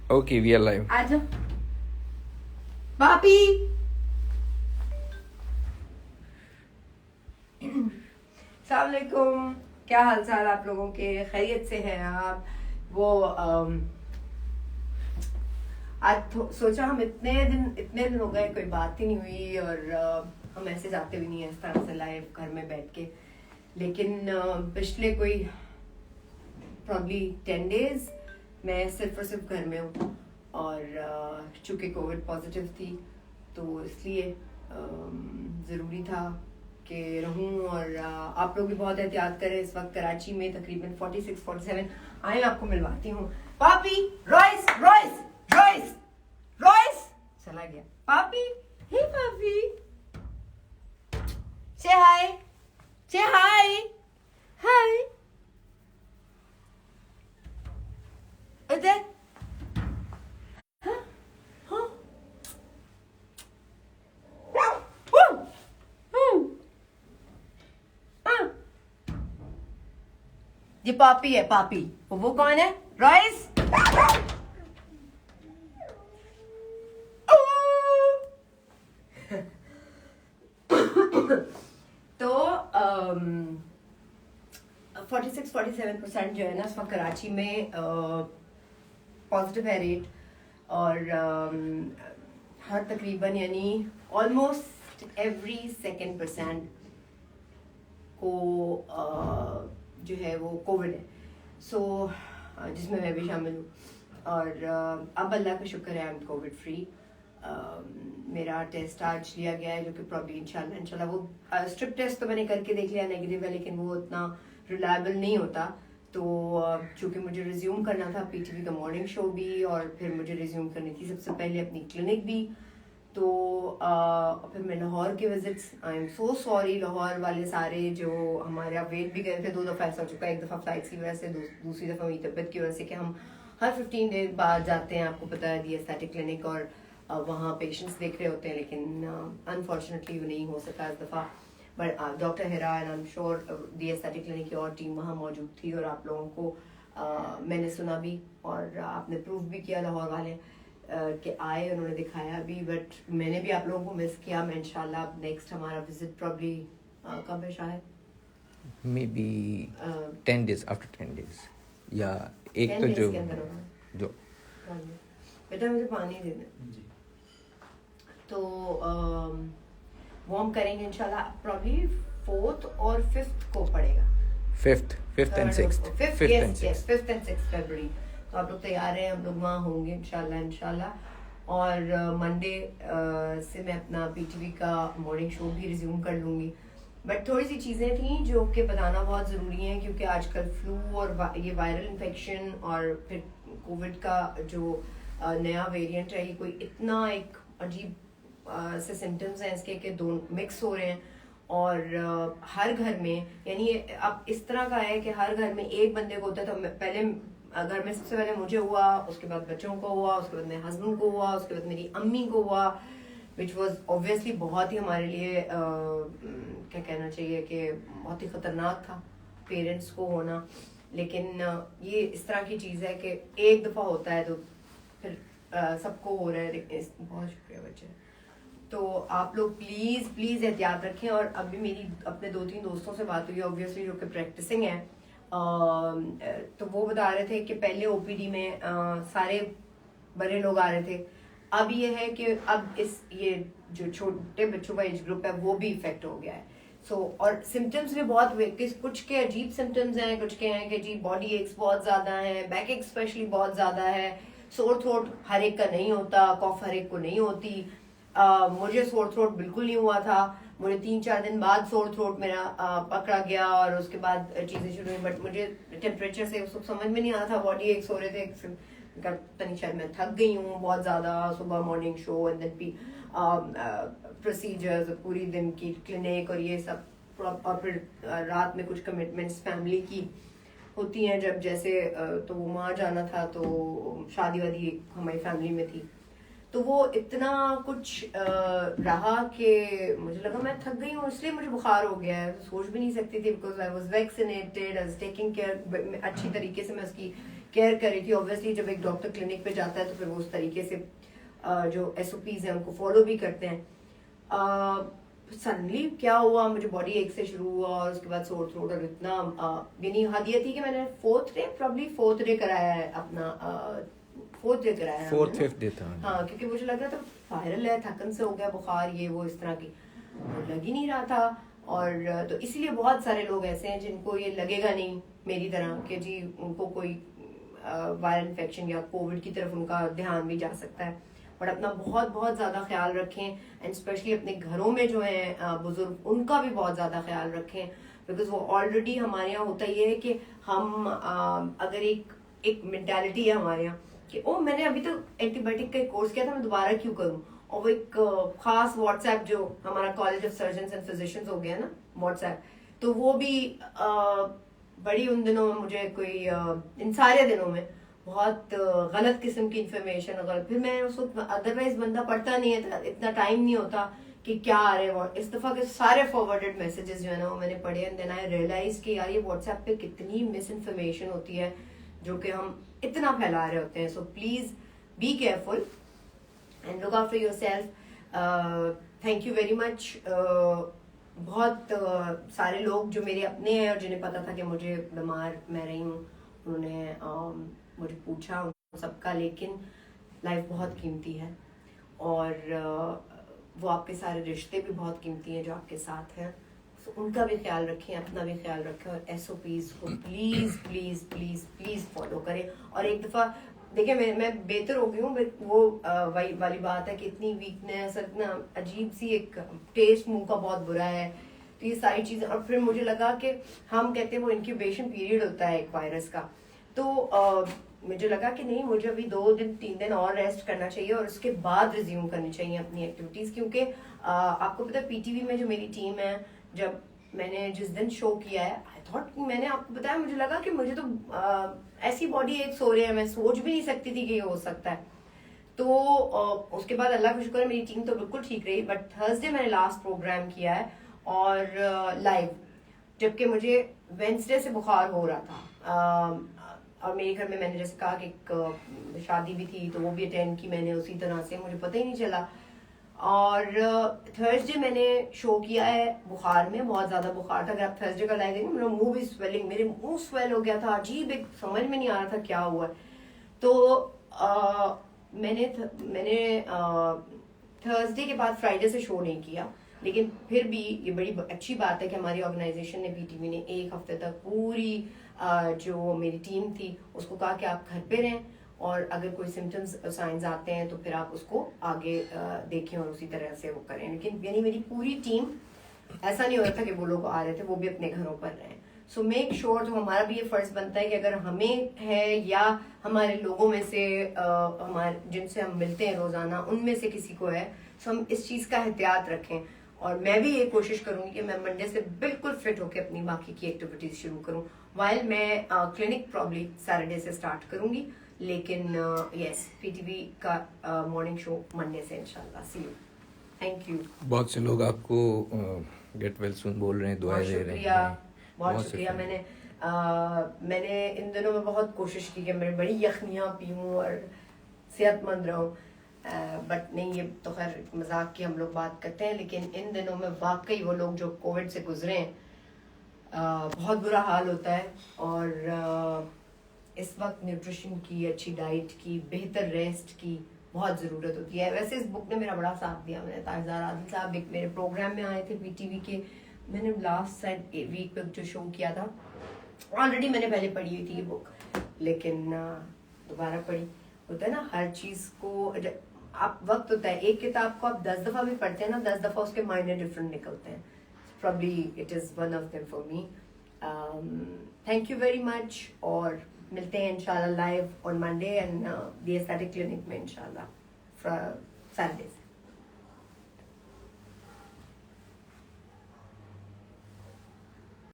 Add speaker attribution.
Speaker 1: Okay, we are live.
Speaker 2: आ जाओ भाभी। अस्सलाम वालेकुम, क्या हाल चाल आप लोगों के? खैरियत से हैं आप? वो आज सोचा हम इतने दिन हो गए कोई बात ही नहीं हुई, और हम ऐसे जाते भी नहीं है इस तरह से लाइव घर में बैठ के। लेकिन पिछले कोई प्रॉब्ली 10 डेज मैं सिर्फ और सिर्फ घर में हूँ, और चूंकि कोविड पॉजिटिव थी तो इसलिए ज़रूरी था कि रहूं। और आप लोग भी बहुत एहतियात करें। इस वक्त कराची में तकरीबन 46-47 आए, आपको मिलवाती हूँ। पापी रॉयस रॉयस रॉयस रॉयस चला गया। पापी, हे पापी, से हाय, से हाय, हाय इधर। ये पापी है, पापी। वो कौन है? रॉयस। तो 46-47% जो है ना इस वक्त कराची में पॉजिटिव है रेट, और हर तकरीबन यानी ऑलमोस्ट एवरी सेकेंड परसेंट को जो है वो कोविड है। सो जिसमें मैं भी शामिल हूँ, और अब अल्लाह का शुक्र है आई एम कोविड फ्री। मेरा टेस्ट आज लिया गया है, जो कि प्रॉब्ली इंशाल्लाह वो स्ट्रिप टेस्ट तो मैंने करके देख लिया, नेगेटिव है, लेकिन वो उतना रिलायबल नहीं होता। तो चूँकि मुझे रिज्यूम करना था पीटीवी का मॉर्निंग शो भी, और फिर मुझे रिज्यूम करनी थी सबसे पहले अपनी क्लिनिक भी। तो फिर मैं लाहौर के visits, I am so sorry Lahore वाले सारे जो हमारे आप वेट भी गए थे। 2 दफ़ा ऐसा हो चुका है, एक दफ़ा फ्लाइट्स की वजह से, दूसरी दफ़ा मेरी तबीयत की वजह से, कि हम हर 15 डेज बाद जाते हैं, आपको पता है, दी एस्थेटिक क्लिनिक, और वहाँ पेशेंट्स देख रहे होते हैं। लेकिन अनफॉर्चुनेटली वो नहीं हो सका इस दफ़ा। But doctor Hira and I am sure the aesthetic clinic की और टीम वहाँ मौजूद थी, और आप लोगों को मैंने सुना भी, और आपने प्रूव भी किया लाहौर वाले कि आए, उन्होंने दिखाया भी। बट मैंने भी आप लोगों को मिस किया। मैं इंशाल्लाह नेक्स्ट हमारा विजिट प्रॉब्ली कब है शायद?
Speaker 1: Maybe 10 days, after 10 days. या एक
Speaker 2: 10
Speaker 1: तो
Speaker 2: days
Speaker 1: जो
Speaker 2: के अंदर होगा।
Speaker 1: जो
Speaker 2: बेटा मुझे पानी दे दे। तो वो हम करेंगे इंशाल्लाह प्रॉब्ली 4th और 5th को पड़ेगा।
Speaker 1: fifth and sixth.
Speaker 2: Fifth,
Speaker 1: Fifth
Speaker 2: yes,
Speaker 1: and
Speaker 2: yes,
Speaker 1: sixth.
Speaker 2: 5th and 6th फरवरी। तो आप लोग तैयार हैं? हम लोग वहाँ होंगे इंशाल्लाह। और मंडे से मैं अपना पीटीवी का मॉर्निंग शो भी रिज्यूम कर लूँगी। बट थोड़ी सी चीज़ें थी जो कि बताना बहुत ज़रूरी है, क्योंकि आजकल फ्लू और ये वायरल इन्फेक्शन, और फिर कोविड का जो नया वेरिएंट है, ये कोई इतना एक अजीब से सिम्टम्स हैं इसके कि दो मिक्स हो रहे हैं। और हर घर में, यानी अब इस तरह का है कि हर घर में एक बंदे को होता है। तो पहले घर में सबसे पहले मुझे हुआ, उसके बाद बच्चों को हुआ, उसके बाद मेरे हस्बैंड को हुआ, उसके बाद मेरी अम्मी को हुआ, विच वॉज ऑब्वियसली बहुत ही हमारे लिए क्या कहना चाहिए कि बहुत ही खतरनाक था पेरेंट्स को होना। लेकिन ये इस तरह की चीज़ है कि एक दफ़ा होता है तो फिर सबको हो रहा है। बहुत शुक्रिया बच्चे। तो आप लोग प्लीज़ प्लीज़ एहतियात रखें। और अभी मेरी अपने 2-3 दोस्तों से बात हुई ऑब्वियसली, जो कि प्रैक्टिसिंग है। तो वो बता रहे थे कि पहले ओपीडी में सारे बड़े लोग आ रहे थे। अब ये है कि अब ये जो छोटे बच्चों का एज ग्रुप है वो भी इफेक्ट हो गया है। और सिम्टम्स भी बहुत हुए, कुछ के अजीब सिम्टम्स हैं, कुछ के हैं कि जी बॉडी एक्स बहुत ज़्यादा है, बैक एक स्पेशली बहुत ज़्यादा है, सोर थ्रोट हर एक का नहीं होता, कॉफ हर एक को नहीं होती। मुझे सोर थ्रोट बिल्कुल नहीं हुआ था। मुझे 3-4 दिन बाद सोर थ्रोट मेरा पकड़ा गया, और उसके बाद चीज़ें शुरू हुई। बट मुझे टेम्परेचर से उस समझ में नहीं आ रहा था, बॉडी एक्स हो रहे थे। तनी शायद मैं थक गई हूँ बहुत ज़्यादा, सुबह मॉर्निंग शो एंड देन भी प्रोसीजर्स, पूरी दिन की क्लिनिक और ये सब, और फिर रात में कुछ कमिटमेंट्स फैमिली की होती हैं जब, जैसे तो वहाँ जाना था, तो शादी वादी हमारी फैमिली में थी। तो वो इतना कुछ रहा कि मुझे लगा मैं थक गई हूँ, इसलिए मुझे बुखार हो गया है। सोच भी नहीं सकती थी, because I was vaccinated, I was taking care अच्छी तरीके से, मैं उसकी केयर कर रही थी। ऑब्वियसली जब एक डॉक्टर क्लिनिक पे जाता है तो फिर वो उस तरीके से जो SOPs हैं उनको फॉलो भी करते हैं। सडनली क्या हुआ, मुझे बॉडी एक से शुरू हुआ और उसके बाद सोर थ्रोट, और इतना यानी हद ये थी कि मैंने फोर्थ डे कराया है अपना, फोर्थ डे कराया है,
Speaker 1: 4th-5th डे था।
Speaker 2: हाँ, क्योंकि मुझे लग रहा था वायरल है, थकन से हो गया, बुखार ये वो इस तरह की, तो लग ही नहीं रहा था। और तो इसीलिए बहुत सारे लोग ऐसे हैं जिनको ये लगेगा नहीं मेरी तरह कि जी उनको कोई वायरल इन्फेक्शन या कोविड की तरफ उनका ध्यान भी जा सकता है। बट अपना बहुत बहुत ज्यादा ख्याल रखें, एंड स्पेशली अपने घरों में जो है बुजुर्ग, उनका भी बहुत ज्यादा ख्याल रखें, बिकॉज वो ऑलरेडी हमारे यहाँ होता ही है कि हम अगर एक मेंटालिटी है हमारे यहाँ कि ओ मैंने अभी तो एंटीबायोटिक का कोर्स किया था, मैं दोबारा क्यों करूं। और वो एक खास व्हाट्सएप जो हमारा college of surgeon and physicians हो गया ना व्हाट्सएप, तो वो भी बड़ी उन दिनों में मुझे कोई इन सारे दिनों में बहुत गलत किस्म की इंफॉर्मेशन, गलत, फिर मैं उसको, अदरवाइज बंदा पढ़ता नहीं है, इतना टाइम नहीं होता कि क्या आ रहे हैं। इस दफा के सारे फॉरवर्डेड मैसेजेस जो है ना वो मैंने पढ़े, एंड देन आई रियलाइज कि यार ये व्हाट्सएप पे कितनी मिस इन्फॉर्मेशन होती है जो कि हम इतना फैला रहे होते हैं। So please be careful and look after yourself. Thank you very much. बहुत सारे लोग जो मेरे अपने हैं और जिन्हें पता था कि मुझे बीमार मैं रही हूँ, उन्होंने मुझे पूछा, सबका, लेकिन लाइफ बहुत कीमती है और वो आपके सारे रिश्ते भी बहुत कीमती हैं जो आपके साथ हैं। तो उनका भी ख्याल रखें, अपना भी ख्याल रखें, और SOPs को please please please please follow करें। और एक दफा देखिए मैं बेहतर हो गई हूँ, वो वही वाली बात है कि इतनी वीकनेस, इतना अजीब सी एक टेस्ट मुंह का बहुत बुरा है, तो ये सारी चीजें। और फिर मुझे लगा कि हम कहते हैं वो इंक्यूबेशन पीरियड होता है एक वायरस का, तो मुझे लगा कि नहीं, मुझे अभी 2-3 दिन और रेस्ट करना चाहिए और उसके बाद रिज्यूम करनी चाहिए अपनी एक्टिविटीज। क्योंकि आपको पता है PTV में जो मेरी टीम है, जब मैंने जिस दिन शो किया है, आई थॉट, मैंने आपको बताया, मुझे लगा कि मुझे तो ऐसी बॉडी एक सो रही है, मैं सोच भी नहीं सकती थी कि ये हो सकता है। तो उसके बाद अल्लाह का शुक्र है मेरी टीम तो बिल्कुल ठीक रही। बट थर्सडे मैंने लास्ट प्रोग्राम किया है और लाइव, जबकि मुझे वेंसडे से बुखार हो रहा था। और मेरे घर में मैंने जैसे कहा कि एक शादी भी थी तो वो भी अटेंड की मैंने उसी तरह से, मुझे पता ही नहीं चला। और थर्सडे मैंने शो किया है बुखार में, बहुत ज्यादा बुखार था। अगर आप थर्सडे का लाइव देखें, मेरा मुंह भी स्वेलिंग, मेरे मुंह स्वेल हो गया था, अजीब, एक समझ में नहीं आ रहा था क्या हुआ। तो मैंने थर्सडे के बाद फ्राइडे से शो नहीं किया, लेकिन फिर भी ये बड़ी अच्छी बात है कि हमारी ऑर्गेनाइजेशन ने, PTV ने, एक हफ्ते तक पूरी जो मेरी टीम थी उसको कहा कि आप घर पे रहें, और अगर कोई सिम्टम्स साइंस आते हैं तो फिर आप उसको आगे देखें और उसी तरह से वो करें। लेकिन यानी मेरी पूरी टीम, ऐसा नहीं हो रहा था कि वो लोग आ रहे थे, वो भी अपने घरों पर रहें। सो मेक श्योर, तो हमारा भी ये फर्ज बनता है कि अगर हमें है या हमारे लोगों में से हमारे जिनसे हम मिलते हैं रोजाना, उनमें से किसी को है, सो हम इस चीज का एहतियात रखें। और मैं भी ये कोशिश करूंगी कि मैं मंडे से बिल्कुल फिट होकर अपनी बाकी की एक्टिविटीज शुरू करूं, वाइल मैं क्लिनिक प्रॉब्ली सैटरडे से स्टार्ट करूंगी, लेकिन यस PTV का मॉर्निंग शो मंडे से इंशाल्लाह। सी यू, थैंक यू।
Speaker 1: बहुत से लोग आपको गेट वेल सून बोल रहे हैं, दुआएं दे रहे हैं।
Speaker 2: बहुत शुक्रिया। मैंने इन दिनों में बहुत कोशिश की कि मैं बड़ी यखनियाँ पीऊँ और सेहतमंद रहूँ, बट नहीं, ये तो खैर मजाक की हम लोग बात करते हैं, लेकिन इन दिनों में वाकई वो लोग जो कोविड से गुजरे हैं, बहुत बुरा हाल होता है। और इस वक्त न्यूट्रिशन की, अच्छी डाइट की, बेहतर रेस्ट की बहुत ज़रूरत होती है। वैसे इस बुक ने मेरा बड़ा साथ दिया। मैंने ताजदार आदिल साहब एक मेरे प्रोग्राम में आए थे PTV के, मैंने लास्ट वीक पे जो शो किया था, ऑलरेडी मैंने पहले पढ़ी हुई थी ये बुक, लेकिन दोबारा पढ़ी। होता है ना हर चीज़ को, आप वक्त होता है, एक किताब को आप 10 दफ़ा भी पढ़ते हैं ना, 10 दफ़ा उसके मायने डिफरेंट निकलते हैं। Probably it is one of them for me. Thank you very much, और मिलते हैं इंशाल्लाह live on Monday and the aesthetic clinic में इंशाल्लाह Saturdays.